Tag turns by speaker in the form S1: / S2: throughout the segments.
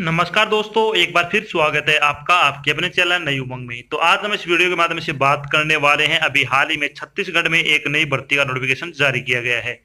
S1: नमस्कार दोस्तों, एक बार फिर स्वागत है आपका आपके अपने चैनल नई उमंग में। तो आज हम इस वीडियो के माध्यम से बात करने वाले हैं अभी हाल ही में छत्तीसगढ़ में एक नई भर्ती का नोटिफिकेशन जारी किया गया है।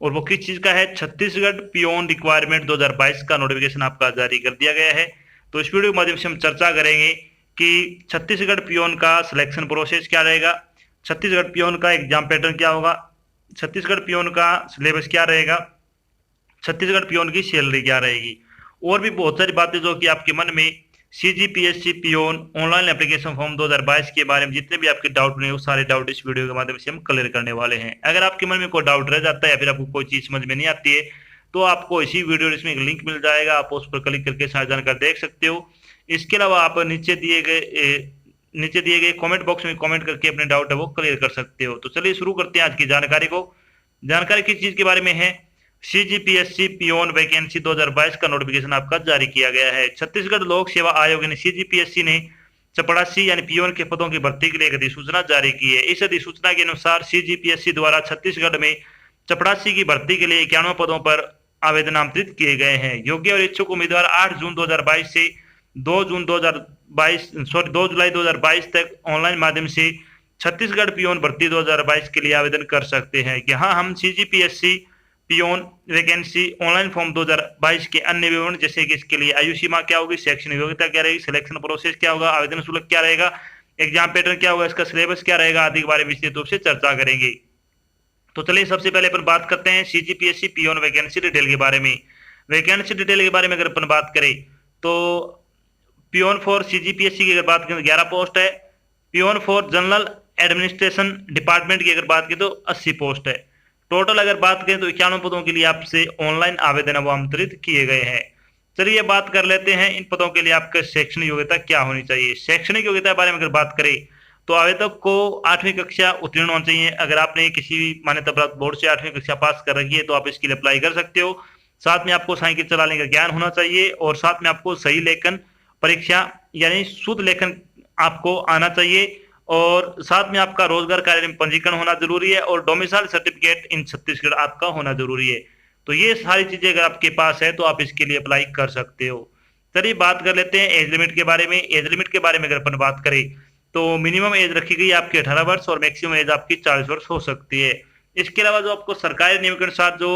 S1: और वो किस चीज का है? छत्तीसगढ़ पियोन रिक्वायरमेंट 2022 का नोटिफिकेशन आपका जारी कर दिया गया है। तो इस वीडियो के माध्यम से हम चर्चा करेंगे कि छत्तीसगढ़ पियोन का सिलेक्शन प्रोसेस क्या रहेगा, छत्तीसगढ़ पियोन का एग्जाम पैटर्न क्या होगा, छत्तीसगढ़ पियोन का सिलेबस क्या रहेगा, छत्तीसगढ़ पियोन की सैलरी क्या रहेगी, और भी बहुत सारी बातें जो कि आपके मन में CGPSC peon online application form 2022 के बारे में जितने भी आपके डाउट नहीं, वो सारे डाउट इस वीडियो के माध्यम से हम क्लियर करने वाले हैं। अगर आपके मन में कोई डाउट रह जाता है या फिर आपको कोई चीज समझ में नहीं आती है तो आपको इसी वीडियो इसमें एक लिंक मिल जाएगा, आप उस पर क्लिक करके सारी जानकारी देख सकते हो। इसके अलावा आप नीचे दिए गए कमेंट बॉक्स में कमेंट करके अपने डाउट है वो क्लियर कर सकते हो। तो चलिए शुरू करते हैं आज की जानकारी को। जानकारी किस चीज के बारे में है? सीजीपीएससी पियोन वैकेंसी 2022 का नोटिफिकेशन आपका जारी किया गया है। छत्तीसगढ़ लोक सेवा आयोग यानी सीजीपीएससी ने चपड़ासी यानी पियोन के पदों की भर्ती के लिए एक अधिसूचना जारी की है। इस अधिसूचना के अनुसार सीजीपीएससी द्वारा छत्तीसगढ़ में चपड़ासी की भर्ती के लिए 91 पदों पर आवेदन आमंत्रित किए गए हैं। योग्य और इच्छुक उम्मीदवार 8 जून 2022 से 2 जुलाई 2022 तक ऑनलाइन माध्यम से छत्तीसगढ़ पियोन भर्ती 2022 के लिए आवेदन कर सकते हैं। यहाँ हम CGPSC peon vacancy online form 2022 के अन्य विवरण जैसे कि इसके लिए आयु सीमा क्या होगी, शैक्षणिक योग्यता क्या रहेगी, सिलेक्शन प्रोसेस क्या होगा, आवेदन शुल्क क्या रहेगा, एग्जाम पैटर्न क्या होगा, इसका सिलेबस क्या रहेगा आदि के बारे में विस्तृत रूप से चर्चा करेंगे। तो चलिए सबसे पहले अपन बात करते हैं सीजीपीएससी पियोन वैकेंसी डिटेल के बारे में। वैकेंसी डिटेल के बारे में अगर अपन बात करें तो पियोन फॉर सीजीपीएससी की अगर बात करें तो 11 पोस्ट है। Peon for general administration department की अगर बात करें तो 80 पोस्ट है। टोटल अगर बात करें तो 91 पदों के लिए आपसे ऑनलाइन आवेदन वो आमंत्रित किए गए हैं। चलिए बात कर लेते हैं इन पदों के लिए आपका शैक्षणिक योग्यता क्या होनी चाहिए। शैक्षणिक योग्यता के बारे में अगर बात करें तो आवेदक को 8वीं कक्षा उत्तीर्ण होना चाहिए। अगर आपने किसी भी मान्यता प्राप्त बोर्ड से 8वीं कक्षा पास कर रखी है तो आप इसके लिए अप्लाई कर सकते हो। साथ में आपको साइकिल चलाने का ज्ञान होना चाहिए और साथ में आपको सही लेखन परीक्षा यानी शुद्ध लेखन आपको आना चाहिए और साथ में आपका रोजगार कार्य में पंजीकरण होना जरूरी है और डोमिसाइल सर्टिफिकेट इन छत्तीसगढ़ आपका होना जरूरी है। तो ये सारी चीजें अगर आपके पास है तो आप इसके लिए अप्लाई कर सकते हो। चलिए बात कर लेते हैं एज लिमिट के बारे में। एज लिमिट के बारे में अगर अपन बात करें तो मिनिमम एज रखी गई आपकी 18 वर्ष और मैक्सिमम एज आपकी 40 वर्ष हो सकती है। इसके अलावा जो आपको सरकारी नियम के अनुसार जो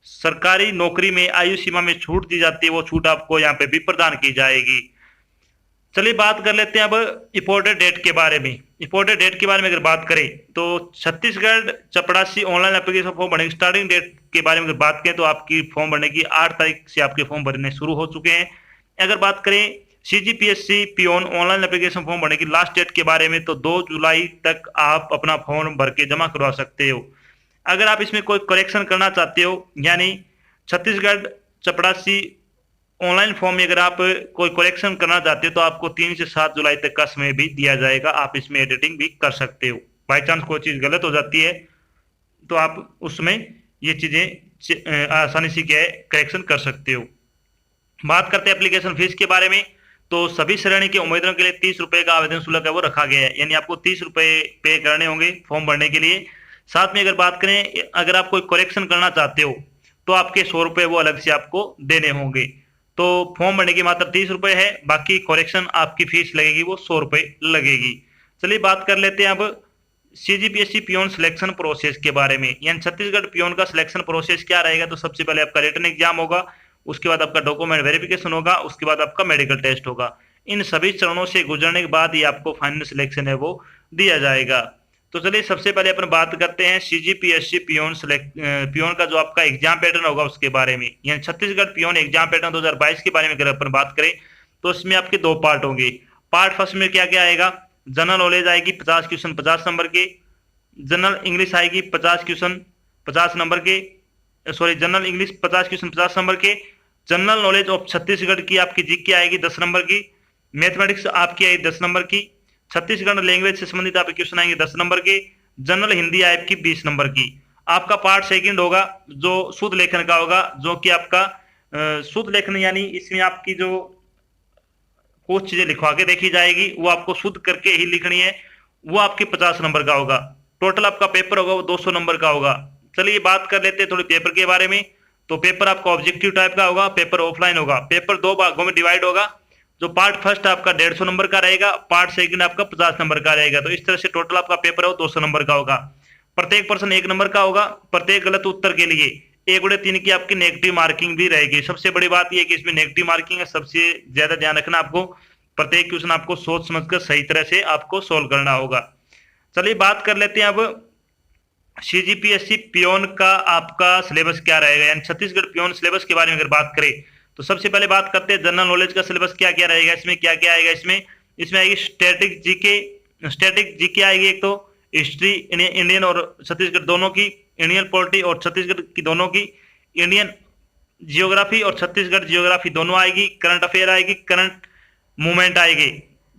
S1: सरकारी नौकरी में आयु सीमा में छूट दी जाती है वो छूट आपको यहाँ पे भी प्रदान की जाएगी। चलिए बात कर लेते हैं अब इम्पोर्टेड डेट के बारे में। इम्पोर्टेड डेट के बारे में अगर बात करें तो छत्तीसगढ़ चपड़ासी ऑनलाइन एप्लीकेशन फॉर्म भरने की स्टार्टिंग डेट के बारे में अगर बात करें तो आपकी फॉर्म भरने की 8 तारीख से आपके फॉर्म भरने शुरू हो चुके हैं। अगर बात करें CGPSC peon online application form भरने की लास्ट डेट के बारे में तो 2 जुलाई तक आप अपना फॉर्म भर के जमा करवा सकते हो। अगर आप इसमें कोई करेक्शन करना चाहते हो यानी छत्तीसगढ़ चपड़ासी ऑनलाइन फॉर्म में अगर आप कोई करेक्शन करना चाहते हो तो आपको 3 से 7 जुलाई तक का समय भी दिया जाएगा। आप इसमें एडिटिंग भी कर सकते हो। बाई चांस कोई चीज़ गलत हो जाती है तो आप उसमें ये चीज़ें आसानी से क्या है करेक्शन कर सकते हो। बात करते हैं एप्लीकेशन फीस के बारे में तो सभी श्रेणी के उम्मीदवारों के लिए 30 रुपए का आवेदन शुल्क है वो रखा गया है, यानी आपको 30 रुपए पे करने होंगे फॉर्म भरने के लिए। साथ में अगर बात करें अगर आप कोई करेक्शन करना चाहते हो तो आपके 100 रुपए वो अलग से आपको देने होंगे। तो फॉर्म भरने की मात्र 30 रुपए है, बाकी करेक्शन आपकी फीस लगेगी वो 100 रुपए लगेगी। चलिए बात कर लेते हैं अब सीजीपीएससी पियोन सिलेक्शन प्रोसेस के बारे में। यानी छत्तीसगढ़ पियोन का सिलेक्शन प्रोसेस क्या रहेगा तो सबसे पहले आपका रिटन एग्जाम होगा, उसके बाद आपका डॉक्यूमेंट वेरिफिकेशन होगा, उसके बाद आपका मेडिकल टेस्ट होगा। इन सभी चरणों से गुजरने के बाद ही आपको फाइनल सिलेक्शन है वो दिया जाएगा। तो चलिए सबसे पहले अपन बात करते हैं सीजीपीएससी पियोन का जो आपका एग्जाम पैटर्न होगा उसके बारे में। यानी छत्तीसगढ़ पियोन एग्जाम पैटर्न 2022 के बारे में अगर अपन बात करें तो इसमें आपके 2 पार्ट होंगे। पार्ट फर्स्ट में क्या क्या आएगा? जनरल नॉलेज आएगी 50 क्वेश्चन 50 नंबर के, जनरल इंग्लिश आएगी 50 क्वेश्चन 50 नंबर के, जनरल इंग्लिश 50 क्वेश्चन 50 नंबर के, जनरल नॉलेज ऑफ छत्तीसगढ़ की आपकी जीके आएगी 10 नंबर की, मैथमेटिक्स आपकी आएगी 10 नंबर की, छत्तीसगढ़ लैंग्वेज से संबंधित आपके क्वेश्चन आएंगे 10 नंबर के, जनरल हिंदी आपकी 20 नंबर की। आपका पार्ट सेकंड होगा जो शुद्ध लेखन का होगा, जो कि आपका शुद्ध लेखन यानी इसमें आपकी जो कुछ चीजें लिखवा के देखी जाएगी वो आपको शुद्ध करके ही लिखनी है, वो आपके 50 नंबर का होगा। टोटल आपका पेपर होगा वो 200 नंबर का होगा। चलिए बात कर लेते हैं थोड़ी पेपर के बारे में। तो पेपर आपका ऑब्जेक्टिव टाइप का होगा, पेपर ऑफलाइन होगा। पेपर 2 भागों में डिवाइड होगा। जो पार्ट फर्स्ट आपका 150 नंबर का रहेगा, पार्ट सेकंड आपका 50 नंबर का रहेगा। तो इस तरह से टोटल आपका पेपर है वो 200 नंबर का होगा। प्रत्येक प्रश्न 1 नंबर का होगा। प्रत्येक गलत उत्तर के लिए 1/3 की आपकी नेगेटिव मार्किंग भी रहेगी। सबसे बड़ी बात यह है कि इसमें नेगेटिव मार्किंग है, सबसे ज्यादा ध्यान रखना आपको। प्रत्येक क्वेश्चन आपको सोच समझकर सही तरह से आपको सोल्व करना होगा। चलिए बात कर लेते हैं अब सीजीपीएससी पियोन का आपका सिलेबस क्या रहेगा, यानी छत्तीसगढ़ पियोन सिलेबस के बारे में अगर बात करें तो सबसे पहले बात करते हैं जनरल नॉलेज का सिलेबस क्या क्या रहेगा। इसमें क्या क्या आएगा, इसमें आएगी स्टैटिक जीके आएगी, एक तो हिस्ट्री इंडियन और छत्तीसगढ़ दोनों की, इंडियन पॉलिटी और छत्तीसगढ़ की दोनों की, इंडियन जियोग्राफी और छत्तीसगढ़ जियोग्राफी दोनों आएगी, करंट अफेयर आएगी, करंट मूवमेंट आएगी।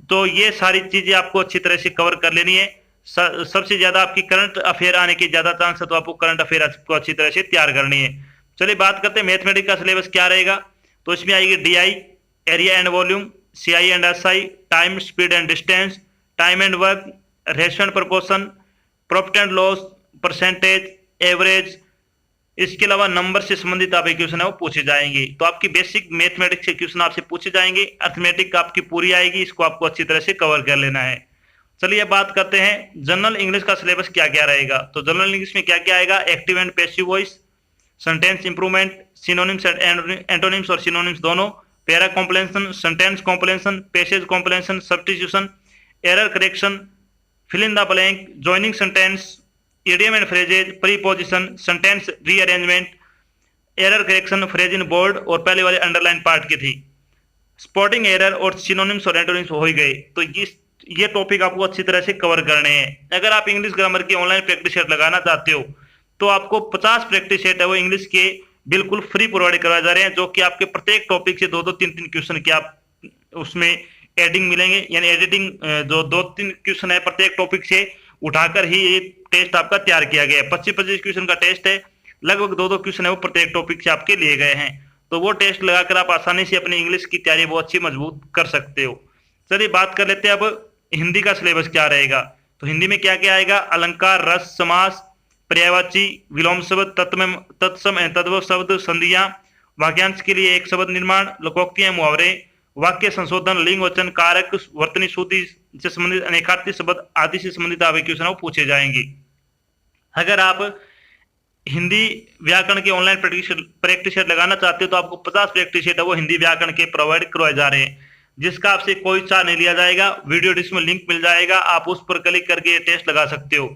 S1: तो ये सारी चीजें आपको अच्छी तरह से कवर कर लेनी है। सबसे ज्यादा आपकी करंट अफेयर आने के ज्यादा चांस है, तो आपको करंट अफेयर को अच्छी तरह से तैयार करनी है। चलिए बात करते हैं मैथमेटिक्स का सिलेबस क्या रहेगा। तो इसमें आएगी DI, area and volume, CI and SI, time speed and distance, time and work, ratio and proportion, profit and loss, percentage, average. इसके अलावा नंबर से संबंधित आपके क्वेश्चन है वो पूछे जाएंगे। तो आपकी बेसिक मैथमेटिक्स के क्वेश्चन आपसे पूछे जाएंगे। अर्थमेटिक आपकी पूरी आएगी, इसको आपको अच्छी तरह से कवर कर लेना है। चलिए बात करते हैं जनरल इंग्लिश का सिलेबस क्या क्या रहेगा। तो जनरल इंग्लिश में क्या क्या आएगा, active and passive voice, sentence improvement, synonyms and antonyms और सिनोनिम्स दोनों, para completion, sentence completion, passage completion, substitution, error correction, fill in the blank, joining sentence, idiom and phrases, preposition, sentence rearrangement, error correction, phrase in bold और पहले वाले underline part की थी, spotting error और synonyms और antonyms हो ही गए। तो ये टॉपिक आपको अच्छी तरह से कवर करने हैं। अगर आप इंग्लिश ग्रामर की ऑनलाइन प्रैक्टिस सेट लगाना चाहते हो तो आपको 50 प्रैक्टिस सेट है वो इंग्लिश के बिल्कुल फ्री प्रोवाइड करवाए जा रहे हैं, जो कि आपके प्रत्येक टॉपिक से 2-2, 3-3 क्वेश्चन के आप उसमें एडिंग मिलेंगे, यानी एडिटिंग जो 2-3 क्वेश्चन है प्रत्येक टॉपिक से उठाकर ही ये टेस्ट आपका तैयार किया गया है। 25-25 क्वेश्चन का टेस्ट है, लगभग 2-2 क्वेश्चन है वो प्रत्येक टॉपिक से आपके लिए गए हैं। तो वो टेस्ट लगाकर आप आसानी से अपनी इंग्लिश की तैयारी वो अच्छी मजबूत कर सकते हो। चलिए बात कर लेते हैं अब हिंदी का सिलेबस क्या रहेगा। तो हिंदी में क्या क्या आएगा, अलंकार, रस, समास, पर्यायवाची, विलोम शब्द, तत्सम एवं तद्भव शब्द, संधियां, वाक्यांश के लिए एक शब्द निर्माण, लोकोक्तियां, मुहावरे, वाक्य संशोधन, लिंग वचन, कारक, वर्तनी शुद्धि से संबंधित अनेकार्थी शब्द आदि से संबंधित आपके क्वेश्चन पूछे जाएंगे। अगर आप हिंदी व्याकरण के ऑनलाइन प्रैक्टिस सेट लगाना चाहते हो तो आपको 50 प्रैक्टिस सेट है वो हिंदी व्याकरण के प्रोवाइड करवाए जा रहे हैं, जिसका आपसे कोई चार्ज नहीं लिया जाएगा। वीडियो डिस्क्रिप्शन में लिंक मिल जाएगा, आप उस पर क्लिक करके ये टेस्ट लगा सकते हो।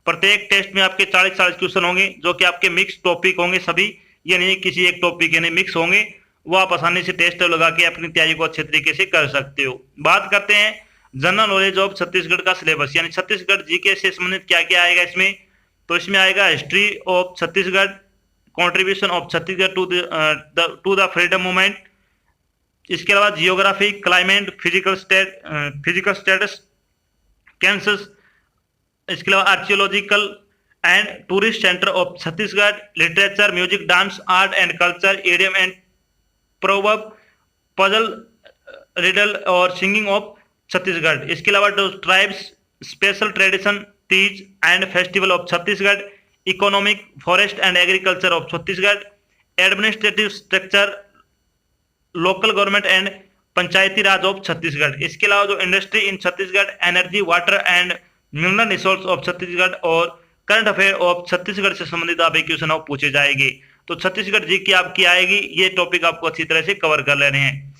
S1: प्रत्येक टेस्ट में आपके 40 क्वेश्चन होंगे, जो कि आपके मिक्स टॉपिक होंगे सभी, ये नहीं किसी एक टॉपिक यानी मिक्स होंगे। वो आप आसानी से टेस्ट लगा के अपनी तैयारी को अच्छे तरीके से कर सकते हो। बात करते हैं जनरल नॉलेज ऑफ छत्तीसगढ़ का सिलेबस, यानी छत्तीसगढ़ जीके से संबंधित क्या क्या आएगा इसमें। तो इसमें आएगा history of Chhattisgarh, contribution of Chhattisgarh to the freedom movement. इसके अलावा geography, climate, physical status, census. इसके अलावा archaeological and tourist center of Chhattisgarh, literature, music, dance, art and culture, idiom and proverb, puzzle, riddle और सिंगिंग ऑफ छत्तीसगढ़। इसके अलावा tribes, special tradition, Teej and festival of Chhattisgarh, economic, forest and agriculture of Chhattisgarh, administrative structure, local government and Panchayati Raj of Chhattisgarh. इसके अलावा जो industry in Chhattisgarh, energy, water and mineral resource of Chhattisgarh और current affair of Chhattisgarh से संबंधित आप क्वेश्चन पूछे जाएंगे। तो छत्तीसगढ़ जी की आपकी आएगी, ये टॉपिक आपको अच्छी तरह से कवर कर लेने हैं।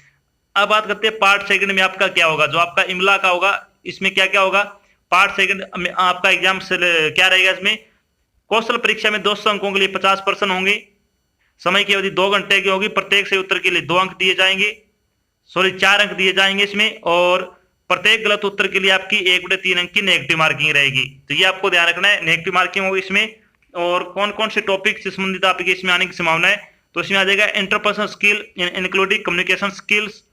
S1: अब बात करते हैं पार्ट सेकंड में आपका क्या होगा, जो आपका इमला का होगा। इसमें क्या क्या होगा, पार्ट सेकंड में आपका एग्जाम क्या रहेगा। इसमें कौशल परीक्षा में 200 अंकों के लिए 50% होंगे, समय की अवधि 2 घंटे की होगी, प्रत्येक सही उत्तर के लिए 2 अंक दिए जाएंगे, 4 अंक दिए जाएंगे इसमें, और प्रत्येक गलत उत्तर के लिए आपकी 1/3 अंक की नेगेटिव मार्किंग रहेगी। तो ये आपको ध्यान रखना है, नेगेटिव मार्किंग होगी इसमें। और कौन कौन से टॉपिक से संबंधित आपके इसमें आने की संभावना है, तो इसमें आ जाएगा interpersonal skill including communication skills,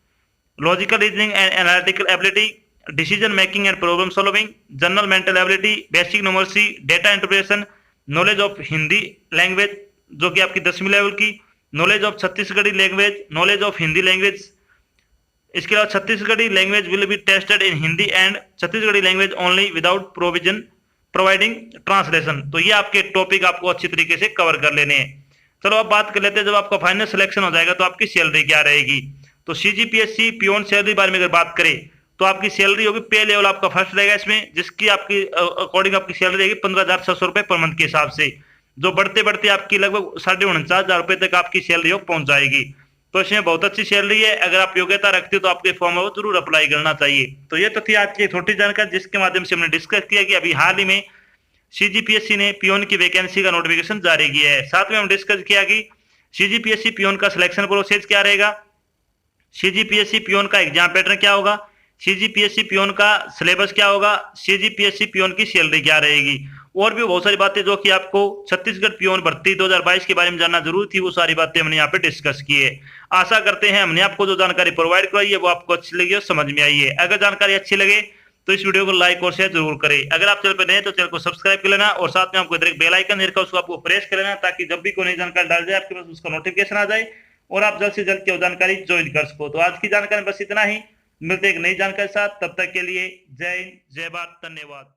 S1: logical reasoning and analytical ability, decision making and problem solving, general mental ability, basic numeracy, data interpretation, knowledge of Hindi language जो कि आपकी 10वीं लेवल की, knowledge of Chhattisgarhi language, knowledge of Hindi language. इसके अलावा Chhattisgarhi language will be tested in Hindi and Chhattisgarhi language only without provision providing translation. तो ये आपके टॉपिक आपको अच्छी तरीके से कवर कर लेने हैं। चलो अब बात कर लेते हैं, जब आपका फाइनल सिलेक्शन हो जाएगा तो आपकी सैलरी क्या रहेगी। तो सीजीपीएससी पियोन सैलरी बारे में अगर बात करें तो आपकी सैलरी होगी, पे लेवल आपका फर्स्ट रहेगा इसमें, जिसकी आपकी अकॉर्डिंग आपकी सैलरी रहेगी 15,600 रुपए पर मंथ के हिसाब से, जो बढ़ते बढ़ते आपकी लगभग 49,500 रुपए तक आपकी सैलरी हो पहुंच जाएगी। तो इसमें बहुत अच्छी सैलरी है। अगर आप योग्यता रखते हो तो आपके फॉर्म में जरूर अप्लाई करना चाहिए। तो ये तो थी आज की छोटी जानकारी, जिसके माध्यम से हमने डिस्कस किया कि अभी हाल ही में सीजीपीएससी ने पियोन की वैकेंसी का नोटिफिकेशन जारी किया है। साथ में हम डिस्कस किया कि सीजीपीएससी पियोन का सिलेक्शन प्रोसेस क्या रहेगा, सीजीपीएससी पियोन का एग्जाम पैटर्न क्या होगा, सीजीपीएससी पियोन का सिलेबस क्या होगा, सीजीपीएससी पियोन की सैलरी क्या रहेगी, और भी बहुत सारी बातें जो कि आपको छत्तीसगढ़ पियोन भर्ती 2022 के बारे में जानना जरूर थी, वो सारी बातें हमने यहाँ पे डिस्कस की है। आशा करते हैं हमने आपको जो जानकारी प्रोवाइड कराई है वो आपको अच्छी लगी और समझ में आई है। अगर जानकारी अच्छी लगे तो इस वीडियो को लाइक और शेयर जरूर करें। अगर आप चैनल पर नए हैं तो चैनल को सब्सक्राइब कर लेना, और साथ में आपको इधर एक बेल आइकन दिखा उसको आपको प्रेस कर लेना, ताकि जब भी कोई नई जानकारी डाल जाए आपके पास उसका नोटिफिकेशन आ जाए और आप जल्द से जल्द की जानकारी ज्वाइन कर सको। तो आज की जानकारी बस इतना ही, मिलते एक नई जानकारी के साथ, तब तक के लिए जय हिंद, जय भारत, धन्यवाद।